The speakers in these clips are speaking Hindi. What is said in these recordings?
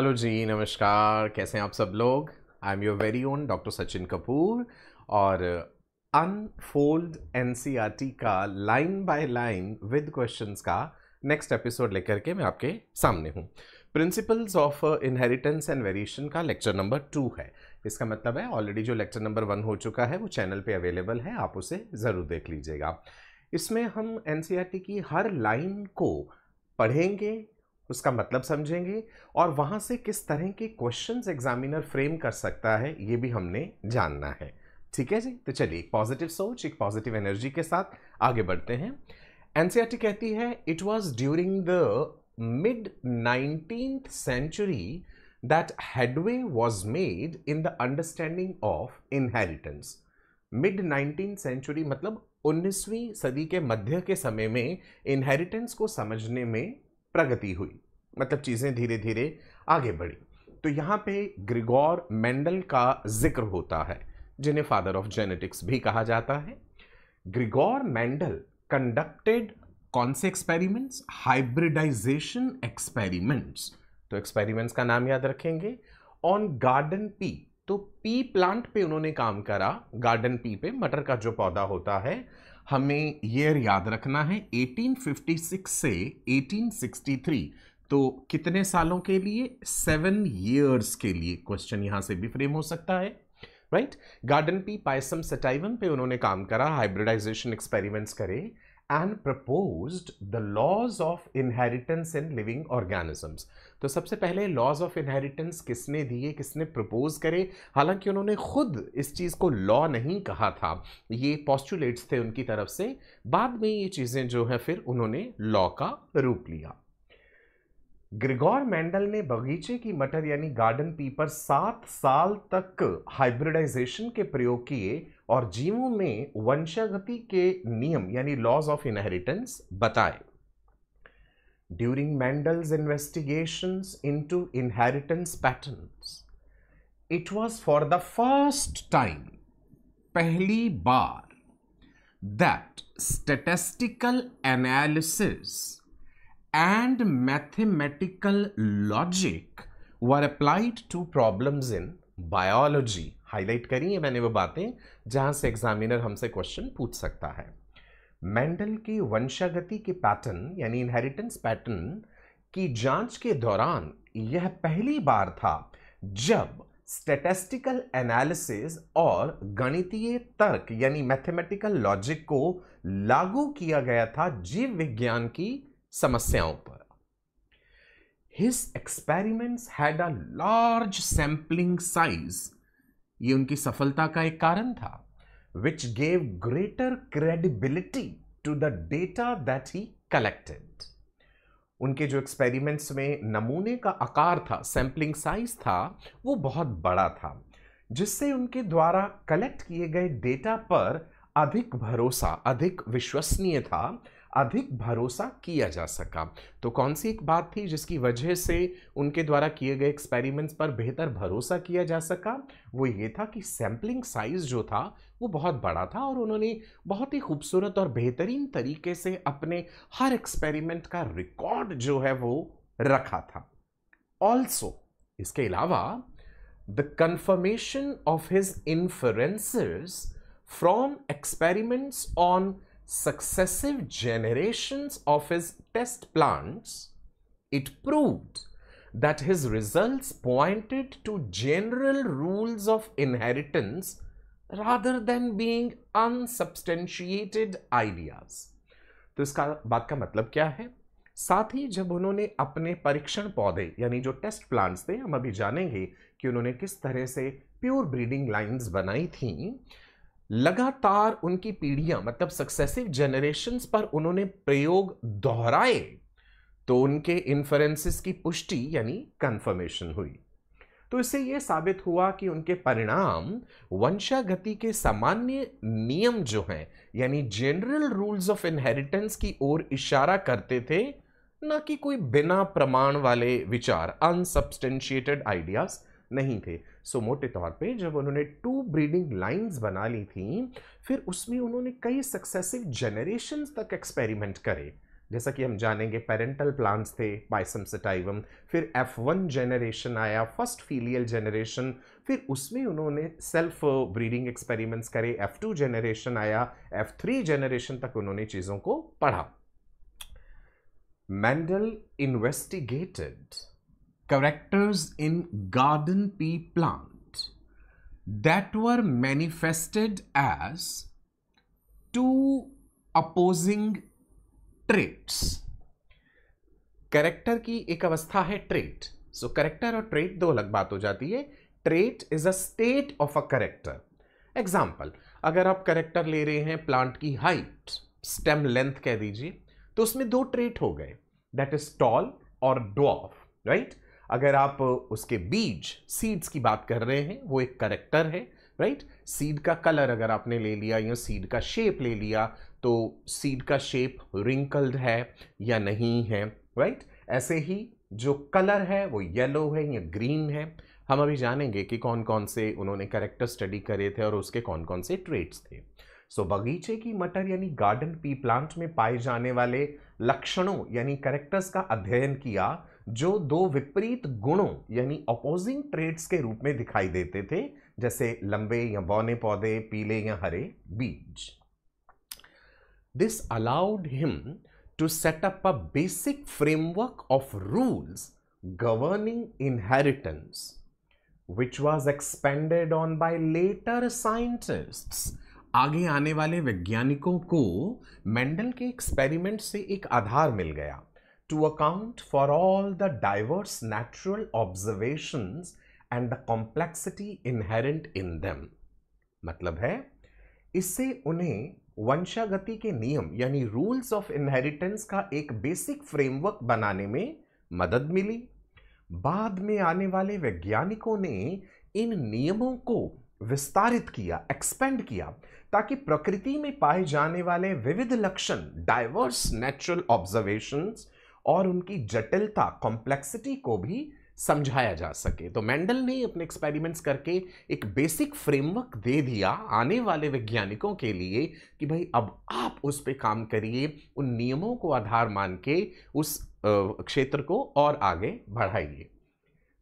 हेलो जी, नमस्कार। कैसे हैं आप सब लोग? I am your very own doctor Sachin Kapoor और अनफोल्ड एनसीईआरटी का line by line with questions का नेक्स्ट एपिसोड लेकर के मैं आपके सामने हूँ। Principles of inheritance and variation का लेक्चर नंबर 2 है। इसका मतलब है ऑलरेडी जो लेक्चर नंबर 1 हो चुका है वो चैनल पे अवेलेबल है, आप उसे ज़रूर देख लीजिएगा। इसमें हम एनसीईआरटी की हर लाइन को पढ़ेंगे, उसका मतलब समझेंगे और वहां से किस तरह के क्वेश्चंस एग्जामिनर फ्रेम कर सकता है ये भी हमने जानना है। ठीक है जी, तो चलिए एक पॉजिटिव सोच, एक पॉजिटिव एनर्जी के साथ आगे बढ़ते हैं। एनसीईआरटी कहती है it was during the mid 19th century that headway was made in the understanding of inheritance. Mid 19th century मतलब 19वीं सदी के मध्य के समय में इनहेरिटेंस को समझने में प्रगति हुई, मतलब चीजें धीरे धीरे आगे बढ़ी। तो यहां पे ग्रिगोर मेंडल का जिक्र होता है, जिन्हें फादर ऑफ जेनेटिक्स भी कहा जाता है। ग्रिगोर मेंडल कंडक्टेड कौन से एक्सपेरिमेंट्स? Hybridization experiments. तो एक्सपेरिमेंट्स का नाम याद रखेंगे। ऑन गार्डन पी, तो पी प्लांट पे उन्होंने काम करा। गार्डन पी पे, मटर का जो पौधा होता है, हमें ईयर याद रखना है 1856 से 1863। तो कितने सालों के लिए? 7 ईयर्स के लिए। क्वेश्चन यहां से भी फ्रेम हो सकता है, right. Garden pea Pisum sativum पे उन्होंने काम करा, हाइब्रिडाइजेशन एक्सपेरिमेंट्स करे and proposed the laws of inheritance in living organisms. तो सबसे पहले लॉज ऑफ इनहेरिटेंस किसने दिए, किसने प्रपोज करे? हालांकि उन्होंने खुद इस चीज को लॉ नहीं कहा था, ये पॉस्टुलेट्स थे उनकी तरफ से। बाद में ये चीजें जो है फिर उन्होंने लॉ का रूप लिया। ग्रिगोर मेंडल ने बगीचे की मटर यानी गार्डन पी पर 7 साल तक हाइब्रिडाइजेशन के प्रयोग किए और जीवों में वंशागति के नियम यानी लॉज ऑफ इनहेरिटेंस बताए। During Mendel's investigations into inheritance patterns, it was for the first time, पहली बार, that statistical analysis and mathematical logic were applied to problems in biology। Highlight करी है मैंने वो बातें जहां से एग्जामिनर हमसे क्वेश्चन पूछ सकता है। मेंडल की वंशागति के पैटर्न यानी इनहेरिटेंस पैटर्न की जांच के दौरान यह पहली बार था जब स्टैटिस्टिकल एनालिसिस और गणितीय तर्क यानी मैथमेटिकल लॉजिक को लागू किया गया था जीव विज्ञान की समस्याओं पर। His experiments had a large sampling size, ये उनकी सफलता का एक कारण था, which gave greater credibility to the data that he collected। उनके जो एक्सपेरिमेंट्स में नमूने का आकार था, सैंपलिंग साइज था, वो बहुत बड़ा था, जिससे उनके द्वारा कलेक्ट किए गए डेटा पर अधिक भरोसा, अधिक विश्वसनीय था, अधिक भरोसा किया जा सका। तो कौन सी एक बात थी जिसकी वजह से उनके द्वारा किए गए एक्सपेरिमेंट्स पर बेहतर भरोसा किया जा सका? वो ये था कि सैंपलिंग साइज जो था वो बहुत बड़ा था और उन्होंने बहुत ही खूबसूरत और बेहतरीन तरीके से अपने हर एक्सपेरिमेंट का रिकॉर्ड जो है वो रखा था। ऑल्सो, इसके अलावा, the confirmation of his inferences from experiments on successive generations of his test plants, it proved that his results pointed to general rules of inheritance rather than being unsubstantiated ideas। तो इसका बात का मतलब क्या है? साथ ही जब उन्होंने अपने परीक्षण पौधे यानी जो टेस्ट प्लांट्स थे, हम अभी जानेंगे कि उन्होंने किस तरह से प्योर ब्रीडिंग लाइंस बनाई थी, लगातार उनकी पीढ़ियां मतलब सक्सेसिव जनरेशंस पर उन्होंने प्रयोग दोहराए, तो उनके इन्फरेंसेस की पुष्टि यानी कंफर्मेशन हुई। तो इससे यह साबित हुआ कि उनके परिणाम वंशागति के सामान्य नियम जो हैं यानी जनरल रूल्स ऑफ इनहेरिटेंस की ओर इशारा करते थे, न कि कोई बिना प्रमाण वाले विचार, अनसब्सटेंशिएटेड आइडियाज नहीं थे। सो मोटे तौर पे जब उन्होंने 2 ब्रीडिंग लाइंस बना ली थी, फिर उसमें उन्होंने कई सक्सेसिव जनरेशंस तक एक्सपेरिमेंट करे, जैसा कि हम जानेंगे पेरेंटल प्लांट्स थे पाइसम सटाइवम, फिर F1 जनरेशन आया, फर्स्ट फीलियल जनरेशन, फिर उसमें उन्होंने सेल्फ ब्रीडिंग एक्सपेरिमेंट्स करे, F2 जनरेशन आया, F3 जनरेशन तक उन्होंने चीज़ों को पढ़ा। Mendel investigated characters in garden pea plant that were manifested as two opposing traits. Character की एक अवस्था है ट्रेट। सो कैरेक्टर और ट्रेट दो अलग बात हो जाती है। Trait is a state of a character. Example, अगर आप कैरेक्टर ले रहे हैं प्लांट की हाइट, स्टेम लेंथ कह दीजिए, तो उसमें दो ट्रेट हो गए, दैट इज टॉल और ड्वार्फ, राइट। अगर आप उसके बीज, सीड्स की बात कर रहे हैं, वो एक कैरेक्टर है, राइट। सीड का कलर अगर आपने ले लिया या सीड का शेप ले लिया, तो सीड का शेप रिंकल्ड है या नहीं है, राइट। ऐसे ही जो कलर है वो येलो है या ग्रीन है। हम अभी जानेंगे कि कौन कौन से उन्होंने कैरेक्टर स्टडी करे थे और उसके कौन कौन से ट्रेट्स थे। सो बगीचे की मटर यानी गार्डन पी प्लांट में पाए जाने वाले लक्षणों यानी कैरेक्टर्स का अध्ययन किया, जो दो विपरीत गुणों यानी अपोजिंग ट्रेट्स के रूप में दिखाई देते थे, जैसे लंबे या बौने पौधे, पीले या हरे बीज। This allowed him to set up a basic framework of rules governing inheritance, which was expanded on by later scientists। आगे आने वाले वैज्ञानिकों को मेंडल के एक्सपेरिमेंट से एक आधार मिल गया, to account for all the diverse natural observations and the complexity inherent in them। मतलब है, इससे उन्हें वंशागति के नियम यानी रूल्स ऑफ इनहेरिटेंस का एक बेसिक फ्रेमवर्क बनाने में मदद मिली। बाद में आने वाले वैज्ञानिकों ने इन नियमों को विस्तारित किया, एक्सपेंड किया, ताकि प्रकृति में पाए जाने वाले विविध लक्षण, डाइवर्स नेचुरल ऑब्जर्वेशंस और उनकी जटिलता, कॉम्प्लेक्सिटी को भी समझाया जा सके। तो मेंडल ने अपने एक्सपेरिमेंट्स करके एक बेसिक फ्रेमवर्क दे दिया आने वाले वैज्ञानिकों के लिए कि भाई अब आप उस पे काम करिए, उन नियमों को आधार मान के उस क्षेत्र को और आगे बढ़ाइए।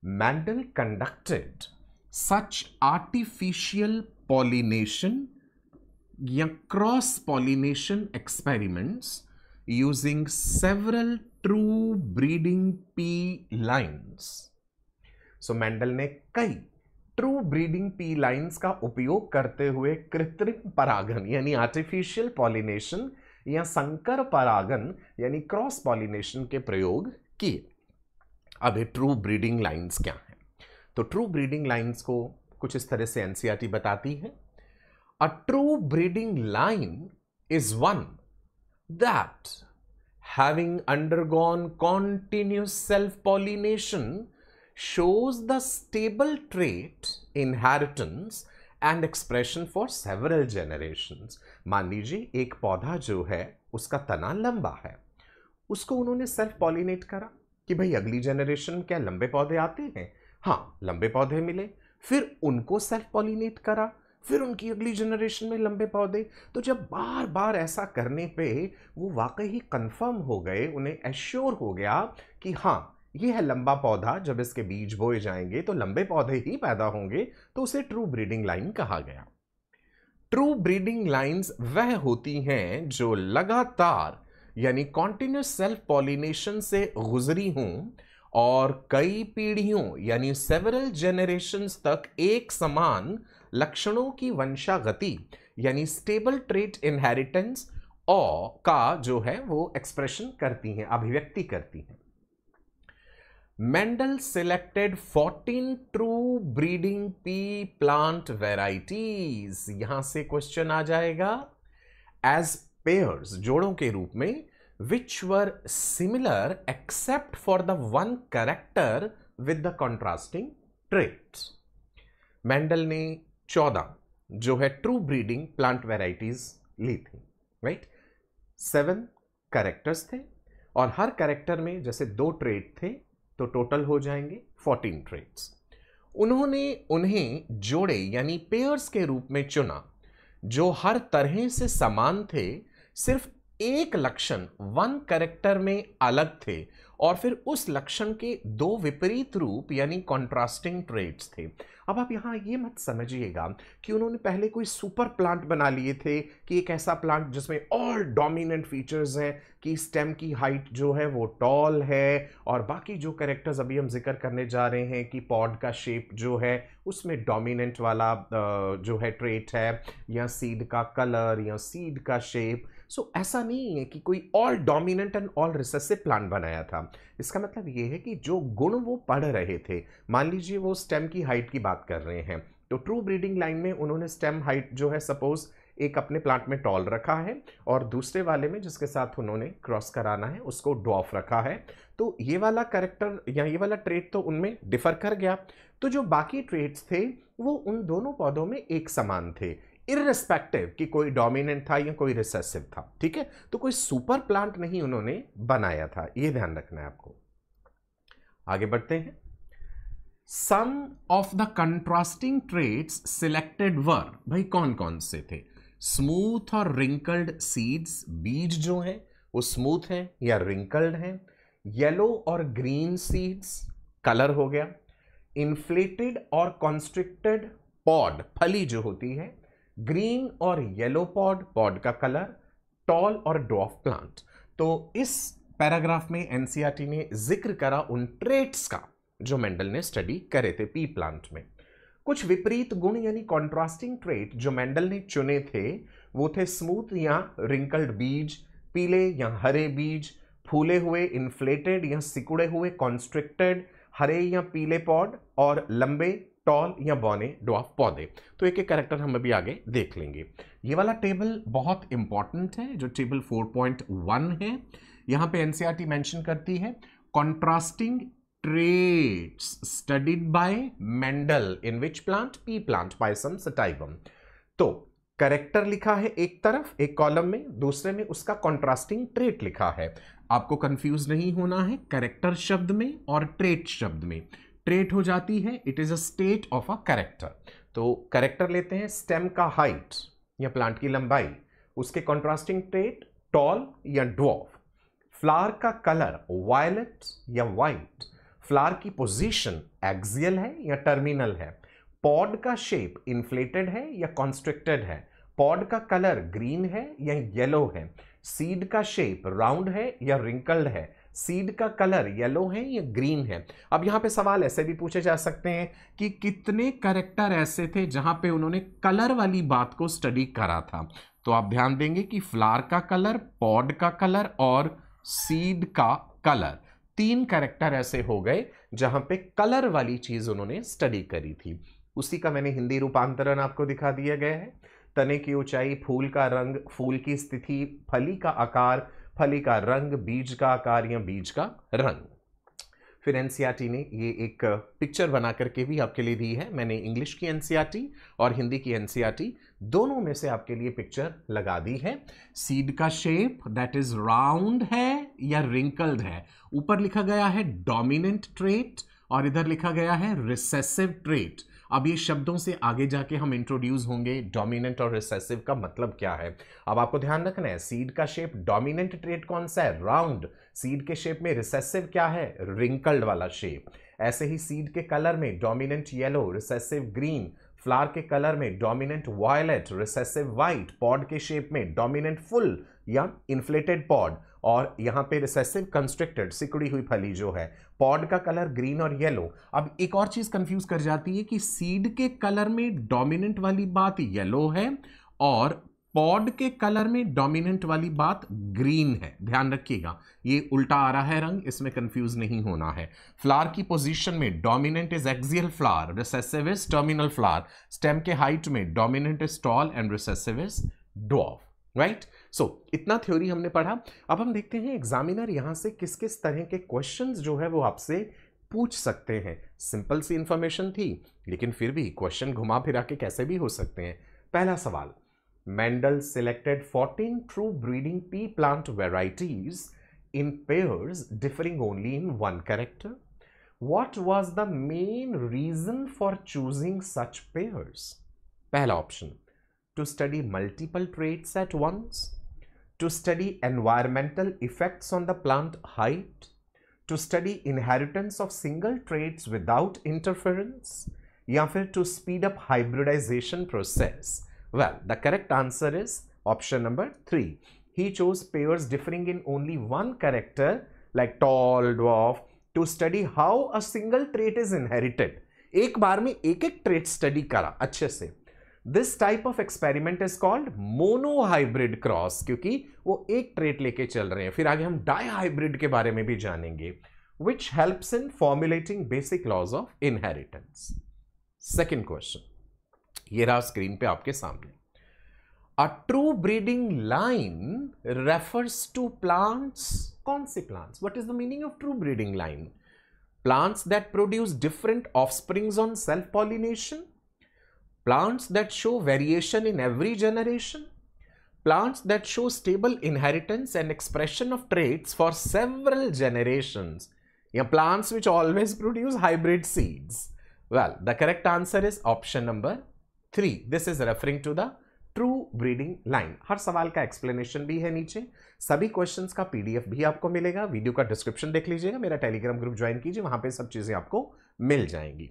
Mendel conducted such artificial pollination या cross pollination experiments using several true breeding pea lines. So Mendel ने कई ट्रू ब्रीडिंग पी लाइन्स का उपयोग करते हुए कृत्रिम परागन यानी आर्टिफिशियल पॉलिनेशन या संकर परागन यानी क्रॉस पॉलिनेशन के प्रयोग किए। अब ये ट्रू ब्रीडिंग लाइन्स क्या हैं? तो ट्रू ब्रीडिंग लाइन्स को कुछ इस तरह से एनसीईआरटी बताती है। A true breeding line is one that having undergone continuous self pollination shows the stable trait inheritance and expression for several generations। मान लीजिए एक पौधा जो है उसका तना लंबा है, उसको उन्होंने सेल्फ पॉलिनेट करा कि भाई अगली जनरेशन क्या लंबे पौधे आते हैं? हाँ, लंबे पौधे मिले, फिर उनको सेल्फ पॉलिनेट करा, फिर उनकी अगली जनरेशन में लंबे पौधे। तो जब बार बार ऐसा करने पे वो वाकई ही कंफर्म हो गए, उन्हें एश्योर हो गया कि हाँ ये है लंबा पौधा, जब इसके बीज बोए जाएंगे तो लंबे पौधे ही पैदा होंगे, तो उसे ट्रू ब्रीडिंग लाइन कहा गया। ट्रू ब्रीडिंग लाइंस वह होती हैं जो लगातार यानी कॉन्टिन्यूस सेल्फ पॉलिनेशन से गुजरी हों और कई पीढ़ियों यानी सेवरल जेनरेशंस तक एक समान लक्षणों की वंशागति यानी स्टेबल ट्रेट इनहेरिटेंस और का जो है वो एक्सप्रेशन करती हैं, अभिव्यक्ति करती हैं। Mendel selected 14 true breeding pea plant varieties। यहां से क्वेश्चन आ जाएगा as pairs, जोड़ों के रूप में, which were similar except for the one character with the contrasting traits। Mendel ने 14 जो है ट्रू ब्रीडिंग प्लांट वेराइटीज ली थी, राइट। 7 कैरेक्टर्स थे और हर कैरेक्टर में जैसे 2 ट्रेट थे तो टोटल हो जाएंगे 14 ट्रेट्स। उन्होंने उन्हें जोड़े यानी पेयर्स के रूप में चुना जो हर तरह से समान थे, सिर्फ एक लक्षण वन कैरेक्टर में अलग थे और फिर उस लक्षण के दो विपरीत रूप यानी कॉन्ट्रास्टिंग ट्रेट्स थे। अब आप यहाँ ये मत समझिएगा कि उन्होंने पहले कोई सुपर प्लांट बना लिए थे कि एक ऐसा प्लांट जिसमें ऑल डोमिनेंट फीचर्स हैं कि स्टेम की हाइट जो है वो टॉल है और बाकी जो कैरेक्टर्स अभी हम जिक्र करने जा रहे हैं कि पॉड का शेप जो है उसमें डोमिनेंट वाला जो है ट्रेट है या सीड का कलर या सीड का शेप। सो ऐसा नहीं है कि कोई all dominant and all recessive plant बनाया था। इसका मतलब ये है कि जो गुण वो पढ़ रहे थे, मान लीजिए वो स्टेम की हाइट की बात कर रहे हैं, तो ट्रू ब्रीडिंग लाइन में उन्होंने स्टेम हाइट जो है सपोज एक अपने प्लांट में टॉल रखा है और दूसरे वाले में जिसके साथ उन्होंने क्रॉस कराना है उसको ड्वार्फ रखा है। तो ये वाला कैरेक्टर या ये वाला ट्रेट तो उनमें डिफर कर गया, तो जो बाकी ट्रेट्स थे वो उन दोनों पौधों में एक समान थे, इररिस्पेक्टिव कि कोई डोमिनेंट था या कोई रिसेसिव था। ठीक है, तो कोई सुपर प्लांट नहीं उन्होंने बनाया था, ये ध्यान रखना है आपको। आगे बढ़ते हैं। Some of the contrasting traits selected were, भाई कौन कौन से थे? स्मूथ और रिंकल्ड सीड्स, बीज जो है वो स्मूथ है या रिंकल्ड है। येलो और ग्रीन सीड्स, कलर हो गया। इन्फ्लेटेड और कॉन्स्ट्रिक्टेड पॉड, फली जो होती है, ग्रीन और येलो पॉड, पॉड का कलर। टॉल और ड्वार्फ प्लांट। तो इस पैराग्राफ में एनसीईआरटी ने जिक्र करा उन ट्रेट्स का जो मेंडल ने स्टडी करे थे पी प्लांट में। कुछ विपरीत गुण यानी कॉन्ट्रास्टिंग ट्रेट जो मेंडल ने चुने थे वो थे स्मूथ या रिंकल्ड बीज, पीले या हरे बीज, फूले हुए इन्फ्लेटेड या सिकुड़े हुए कॉन्स्ट्रिक्टेड हरे या पीले पॉड, और लंबे टॉल या बौने ड्वार्फ पौधे। तो एक एक कैरेक्टर हम अभी आगे देख लेंगे। ये वाला टेबल बहुत इंपॉर्टेंट है जो टेबल 4.1 है। यहां पे एनसीईआरटी मेंशन करती है contrasting traits studied by Mendel in which plant? P plant, payasam sativum. तो कैरेक्टर लिखा है एक तरफ एक कॉलम में, दूसरे में उसका कॉन्ट्रास्टिंग ट्रेट लिखा है। आपको कंफ्यूज नहीं होना है कैरेक्टर शब्द में और ट्रेट शब्द में। ट्रेट हो जाती है it is a state of a character. तो कैरेक्टर लेते हैं स्टेम का हाइट या प्लांट की लंबाई, उसके कॉन्ट्रास्टिंग ट्रेट टॉल या ड्वार्फ। फ्लावर का कलर वायलेट या वाइट, फ्लावर की पोजीशन एक्सियल है या टर्मिनल है। पॉड का शेप इन्फ्लेटेड है या कॉन्स्ट्रिक्टेड है। पॉड का कलर ग्रीन है या येलो है। सीड का शेप राउंड है या रिंकल्ड है। सीड का कलर येलो है या ग्रीन है। अब यहां पे सवाल ऐसे भी पूछे जा सकते हैं कि कितने कैरेक्टर ऐसे थे जहां पे उन्होंने कलर वाली बात को स्टडी करा था। तो आप ध्यान देंगे कि फ्लावर का कलर, पॉड का कलर और सीड का कलर, 3 कैरेक्टर ऐसे हो गए जहां पे कलर वाली चीज उन्होंने स्टडी करी थी। उसी का मैंने हिंदी रूपांतरण आपको दिखा दिया गया है। तने की ऊंचाई, फूल का रंग, फूल की स्थिति, फली का आकार, फली का रंग, बीज का आकार या बीज का रंग। फिर एनसीईआरटी ने ये एक पिक्चर बना करके भी आपके लिए दी है। मैंने इंग्लिश की एनसीईआरटी और हिंदी की एनसीईआरटी दोनों में से आपके लिए पिक्चर लगा दी है। सीड का शेप दैट इज राउंड है या रिंकल्ड है। ऊपर लिखा गया है डोमिनेंट ट्रेट और इधर लिखा गया है रिसेसिव ट्रेट। अब ये शब्दों से आगे जाके हम इंट्रोड्यूस होंगे डोमिनेंट और रिसेसिव का मतलब क्या है। अब आपको ध्यान रखना है सीड का शेप डोमिनेंट ट्रेट कौन सा है? राउंड। सीड के शेप में रिसेसिव क्या है? रिंकल्ड वाला शेप। ऐसे ही सीड के कलर में dominant yellow, recessive green. Flower के कलर में dominant violet, recessive white. Pod के शेप में डोमिनेंट फुल या इन्फ्लेटेड पॉड और यहां पे रिसेसिव कंस्ट्रिक्टेड, सिकुड़ी हुई फली जो है। पॉड का कलर ग्रीन और येलो। अब एक और चीज कंफ्यूज कर जाती है कि सीड के कलर में डोमिनेंट वाली बात येलो है और पॉड के कलर में डोमिनेंट वाली बात ग्रीन है। ध्यान रखिएगा ये उल्टा आ रहा है रंग, इसमें कंफ्यूज नहीं होना है। फ्लावर की पोजीशन में dominant is axial flower, recessive is terminal flower. Stem के हाइट में dominant is tall and recessive is dwarf. Right, so इतना थ्योरी हमने पढ़ा। अब हम देखते हैं एग्जामिनर यहां से किस किस तरह के क्वेश्चंस जो है वो आपसे पूछ सकते हैं। सिंपल सी इंफॉर्मेशन थी लेकिन फिर भी क्वेश्चन घुमा फिरा के कैसे भी हो सकते हैं। पहला सवाल, Mendel selected 14 true breeding pea plant varieties in pairs differing only in one character. What was the main reason for choosing such pairs? पहला option, to study multiple traits at once. to study environmental effects on the plant height, to study inheritance of single traits without interference, या फिर to speed up hybridization process? Well, the correct answer is option number 3. He chose pairs differing in only one character like tall, dwarf to study how a single trait is inherited. एक बार में एक एक ट्रेट स्टडी करा अच्छे से. This type of experiment is called monohybrid cross, क्योंकि वो एक ट्रेट लेके चल रहे हैं. फिर आगे हम डाइहाइब्रिड के बारे में भी जानेंगे, which helps in formulating basic laws of inheritance. Second question, ये रहा स्क्रीन पे आपके सामने. A true breeding line refers to plants. कौन से plants? What is the meaning of true breeding line? Plants that produce different offsprings on self-pollination. Plants that show variation in every generation. Plants that show stable inheritance and expression of traits for several generations. Yeah, plants which always produce hybrid seeds. Well, the correct answer is option number 3. This is referring to the true breeding line. हर सवाल का explanation भी है नीचे. सभी questions का PDF भी आपको मिलेगा. वीडियो का description देख लीजिएगा. मेरा Telegram group ज्वाइन कीजिए. वहां पे सब चीजें आपको मिल जाएंगी.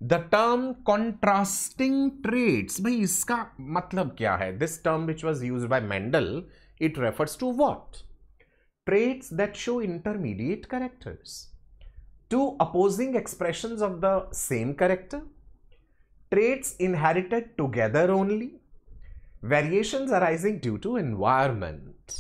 The term contrasting traits, भाई इसका मतलब क्या है? This term which was used by Mendel, it refers to what? Traits that show intermediate characters. Two opposing expressions of the same character. Traits inherited together only. Variations arising due to environment.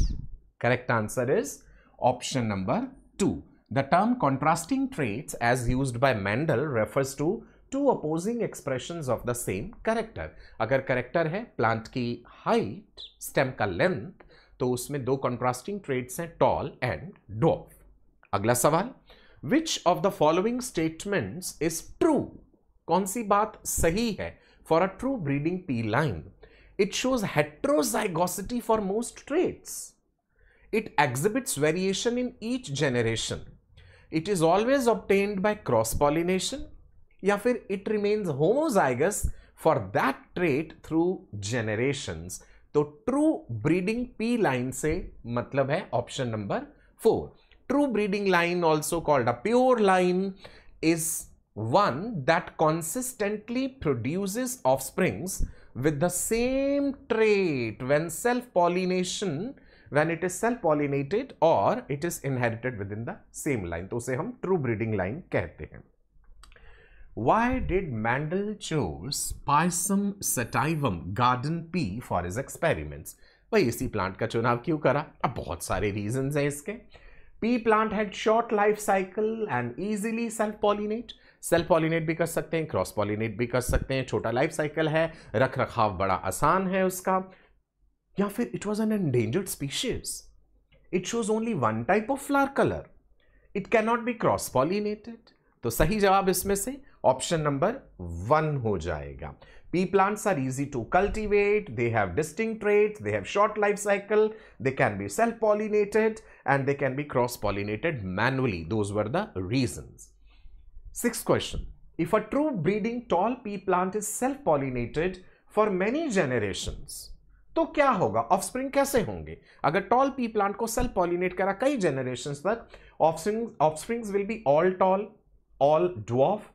Correct answer is option number 2. The term contrasting traits as used by Mendel refers to two opposing expressions of the same character. अगर character है plant की height, stem का length, तो उसमें दो contrasting traits हैं tall and dwarf. अगला सवाल, which of the following statements is true? कौन सी बात सही है? For a true breeding P line, it shows heterozygosity for most traits. It exhibits variation in each generation. It is always obtained by cross-pollination. या फिर it remains homozygous for that trait through generations. तो true breeding P line से मतलब है option number 4. True breeding line, also called a pure line, is one that consistently produces offsprings with the same trait when it is self-pollinated or it is inherited within the same line. तो उसे हम true breeding line कहते हैं. Why did Mendel choose Pisum sativum garden pea for his experiments? भाई इसी प्लांट का चुनाव क्यों करा? अब बहुत सारे रीजंस हैं इसके. Pea plant had short life cycle and easily self-pollinate. Self-pollinate भी कर सकते हैं, cross-pollinate भी कर सकते हैं, छोटा लाइफ साइकिल है, रख रखाव बड़ा आसान है उसका. या फिर it was an endangered species. It shows only one type of flower color. It cannot be cross-pollinated. तो सही जवाब इसमें से ऑप्शन नंबर 1 हो जाएगा. Pea plants are easy to cultivate, they have distinct traits, they have short life cycle, they can be self-pollinated and they can be cross-pollinated manually. Those were the reasons. Sixth question. If a true breeding tall pea plant is self-pollinated for many generations, तो क्या होगा? ऑफस्प्रिंग कैसे होंगे? अगर टॉल पी प्लांट को सेल्फ पॉलिनेट करा कई जनरेशंस तक, offsprings will be all tall, all dwarf.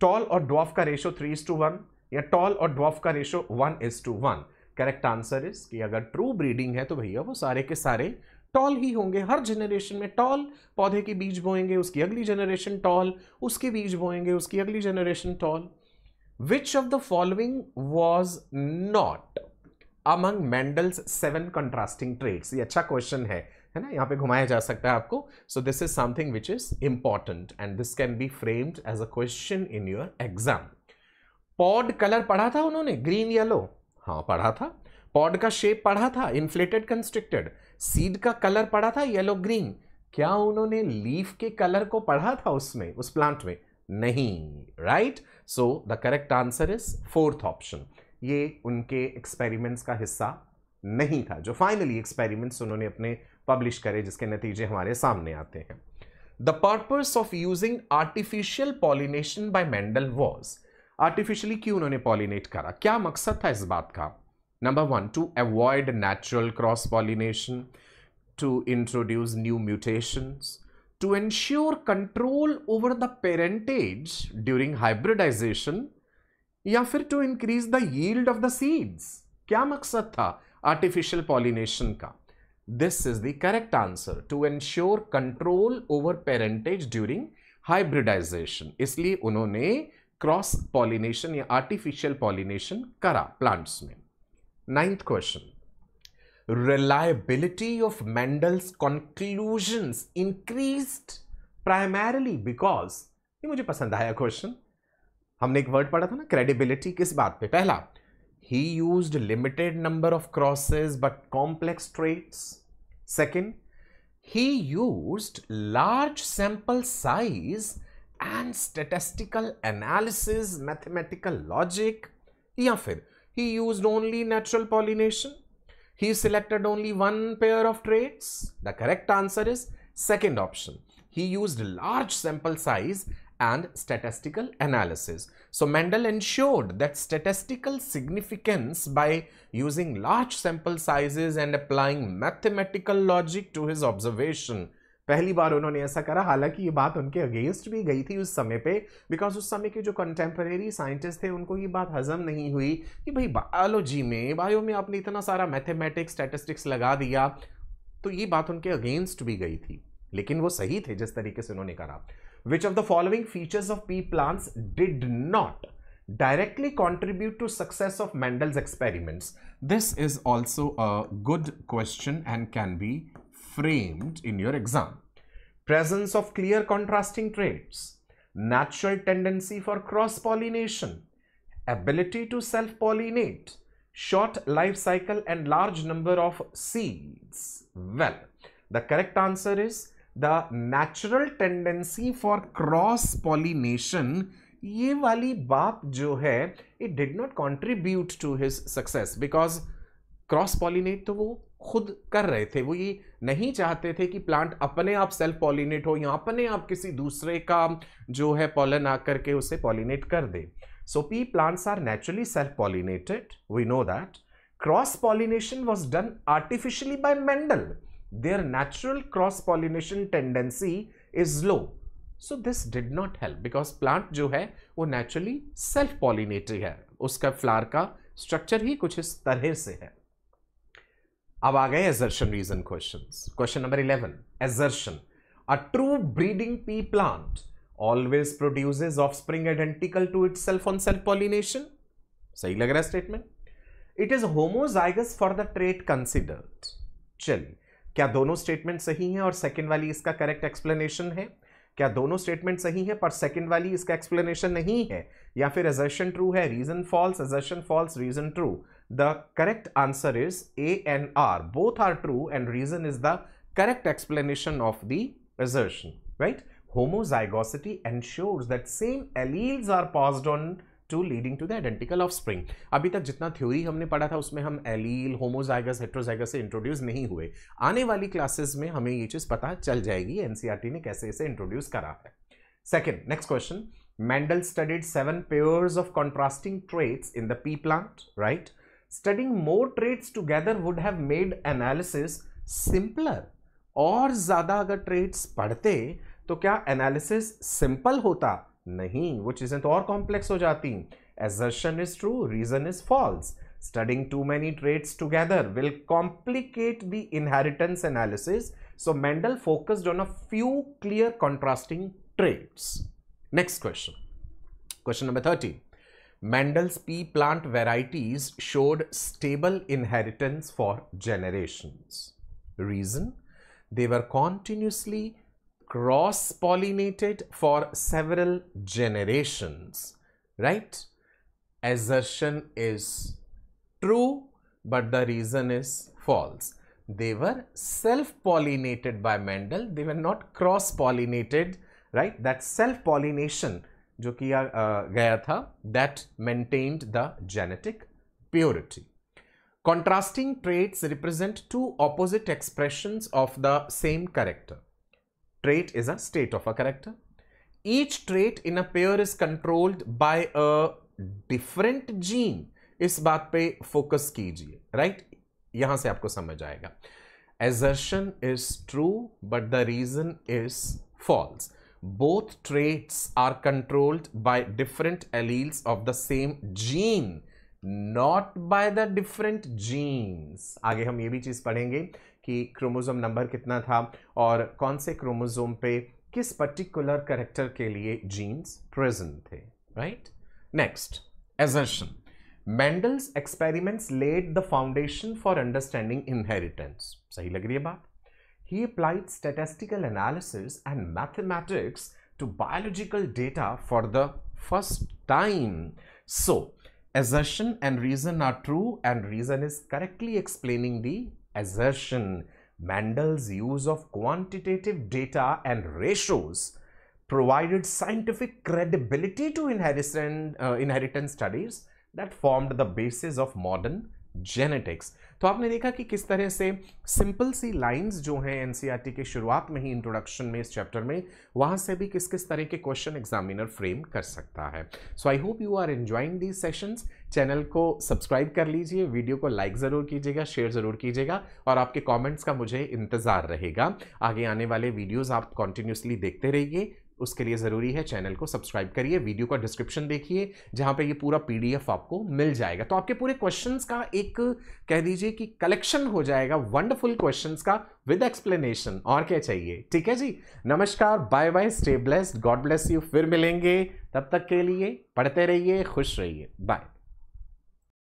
Tall और ड्वार्फ का रेशो 3:1 या टॉल और ड्वार्फ का रेशो 1:1. करेक्ट आंसर इज कि अगर ट्रू ब्रीडिंग है तो भैया वो सारे के सारे टॉल ही होंगे. हर जनरेशन में टॉल पौधे के बीज बोएंगे, उसकी अगली जनरेशन टॉल, उसके बीज बोएंगे, उसकी अगली generation tall. Which of the following was not among Mendel's 7 contrasting traits? ये अच्छा क्वेश्चन है ना, यहाँ पे घुमाया जा सकता है आपको. So this is something which is important and this can be framed as a question in your exam. Pod colour पढ़ा था उन्होंने, ग्रीन येलो? हाँ पढ़ा था. पॉड का शेप पढ़ा था, इन्फ्लेटेड कंस्ट्रिक्टेड. सीड का कलर पढ़ा था, येलो ग्रीन. क्या उन्होंने लीफ के कलर को पढ़ा था उसमें, उस प्लांट में? नहीं. Right. So the correct answer is 4th option. ये उनके एक्सपेरिमेंट्स का हिस्सा नहीं था, जो फाइनली एक्सपेरिमेंट्स उन्होंने अपने पब्लिश करे, जिसके नतीजे हमारे सामने आते हैं. The purpose of using artificial pollination by Mendel was, artificially क्यों उन्होंने पॉलिनेट करा, क्या मकसद था इस बात का? Number one, to avoid natural cross-pollination, to introduce new mutations, to ensure control over the parentage during hybridization, या फिर to increase the yield of the seeds. क्या मकसद था artificial pollination का? This is the correct answer. To ensure control over parentage during hybridization. इसलिए उन्होंने क्रॉस पॉलिनेशन या आर्टिफिशियल पॉलिनेशन करा प्लांट्स में. 9th question. Reliability of Mendel's conclusions increased primarily because, ये मुझे पसंद आया क्वेश्चन. हमने एक वर्ड पढ़ा था ना, क्रेडिबिलिटी. किस बात पे? पहला, he used limited number of crosses but complex traits. Second, he used large sample size and statistical analysis, mathematical logic. या फिर he used only natural pollination. He selected only one pair of traits. The correct answer is second option. He used large sample size and statistical analysis. So Mendel ensured that statistical significance by using large sample sizes and applying mathematical logic to his observation. पहली बार उन्होंने ऐसा करा. हालांकि ये बात उनके अगेंस्ट भी गई थी उस समय पे, बिकॉज उस समय के जो कंटेम्परेरी साइंटिस्ट थे उनको ये बात हजम नहीं हुई कि भाई बायोलॉजी में, बायो में आपने इतना सारा मैथमेटिक्स, स्टैटिस्टिक्स लगा दिया. तो ये बात उनके अगेंस्ट भी गई थी, लेकिन वो सही थे जिस तरीके से उन्होंने करा. Which of the following features of pea plants did not directly contribute to success of Mendel's experiments? This is also a good question and can be framed in your exam. Presence of clear contrasting traits, natural tendency for cross-pollination, ability to self-pollinate, short life cycle and large number of seeds. Well, the correct answer is the natural tendency for cross-pollination. ये वाली बात जो है, it did not contribute to his success because cross-pollinate तो वो खुद कर रहे थे. वो ये नहीं चाहते थे कि प्लांट अपने आप सेल्फ पॉलिनेट हो या अपने आप किसी दूसरे का जो है पॉलन आकर के उसे पॉलिनेट कर दे. So pea plants are naturally self pollinated. We know that. Cross pollination was done artificially by Mendel. Their natural cross pollination tendency is low. So this did not help because plant जो है वो नेचुरली सेल्फ पॉलिनेटेड है. उसका फ्लावर का स्ट्रक्चर ही कुछ इस तरह से है. अब आ गए assertion reason questions. Question number 11. Assertion. A true breeding pea plant always produces offspring identical to itself on self-pollination. सही लग रहा है statement? It is homozygous for the trait considered. चलिए, क्या दोनों स्टेटमेंट सही हैं और सेकेंड वाली इसका करेक्ट एक्सप्लेनेशन है? क्या दोनों स्टेटमेंट सही है पर सेकेंड वाली इसका एक्सप्लेनेशन नहीं है? या फिर assertion ट्रू है, reason false, assertion false, reason true? The correct answer is A and R. Both are true and reason is the correct explanation of the assertion, right? Homozygosity ensures that same alleles are passed on to leading to the identical offspring. अभी तक जितना थ्योरी हमने पढ़ा था उसमें हम एलील, होमोजाइगस, हेट्रोजाइगस से इंट्रोड्यूस नहीं हुए. आने वाली क्लासेस में हमें ये चीज पता चल जाएगी एनसीईआरटी ने कैसे इसे इंट्रोड्यूस करा है. Second, next question. Mendel studied 7 pairs of contrasting traits in the pea plant, right? Studying more traits together would have made analysis simpler. और ज्यादा अगर traits पढ़ते तो क्या analysis simple होता? नहीं, वो चीजें तो और complex हो जाती. Assertion is true, reason is false. Studying too many traits together will complicate the inheritance analysis. So Mendel focused on a few clear contrasting traits. Next question. Question number 13. Mendel's pea plant varieties showed stable inheritance for generations. Reason? They were continuously cross-pollinated for several generations, right? Assertion is true, but the reason is false. They were self-pollinated by Mendel. They were not cross-pollinated, right? That self-pollination जो किया गया था, that maintained the genetic purity. Contrasting traits represent two opposite expressions of the same character. Trait is a state of a character. Each trait in a pair is controlled by a different gene इस बात पे फोकस कीजिए, राइट? यहां से आपको समझ आएगा. Assertion is true, but the reason is false. Both traits are controlled by different alleles of the same gene, not by the different genes. आगे हम ये भी चीज पढ़ेंगे कि क्रोमोसोम नंबर कितना था और कौन से क्रोमोसोम पे किस पर्टिकुलर कैरेक्टर के लिए जीन्स प्रेजेंट थे, right? Next, assertion. Mendel's experiments laid the foundation for understanding inheritance. सही लग रही है बात? He applied statistical analysis and mathematics to biological data for the first time. So, assertion and reason are true, and reason is correctly explaining the assertion. Mendel's use of quantitative data and ratios provided scientific credibility to inheritance studies that formed the basis of modern genetics. तो आपने देखा कि किस तरह से सिंपल सी लाइंस जो हैं एनसीईआरटी के शुरुआत में ही इंट्रोडक्शन में इस चैप्टर में, वहां से भी किस किस तरह के क्वेश्चन एग्जामिनर फ्रेम कर सकता है. So I hope you are enjoying these sessions. Channel को सब्सक्राइब कर लीजिए, वीडियो को लाइक ज़रूर कीजिएगा, शेयर ज़रूर कीजिएगा और आपके कमेंट्स का मुझे इंतज़ार रहेगा. आगे आने वाले वीडियोज़ आप कॉन्टिन्यूसली देखते रहिए, उसके लिए ज़रूरी है चैनल को सब्सक्राइब करिए, वीडियो का डिस्क्रिप्शन देखिए जहां पे ये पूरा पीडीएफ आपको मिल जाएगा. तो आपके पूरे क्वेश्चंस का एक कह दीजिए कि कलेक्शन हो जाएगा वंडरफुल क्वेश्चंस का विद एक्सप्लेनेशन. और क्या चाहिए? ठीक है जी. नमस्कार, bye bye, stay blessed, God bless you. फिर मिलेंगे, तब तक के लिए पढ़ते रहिए, खुश रहिए, बाय.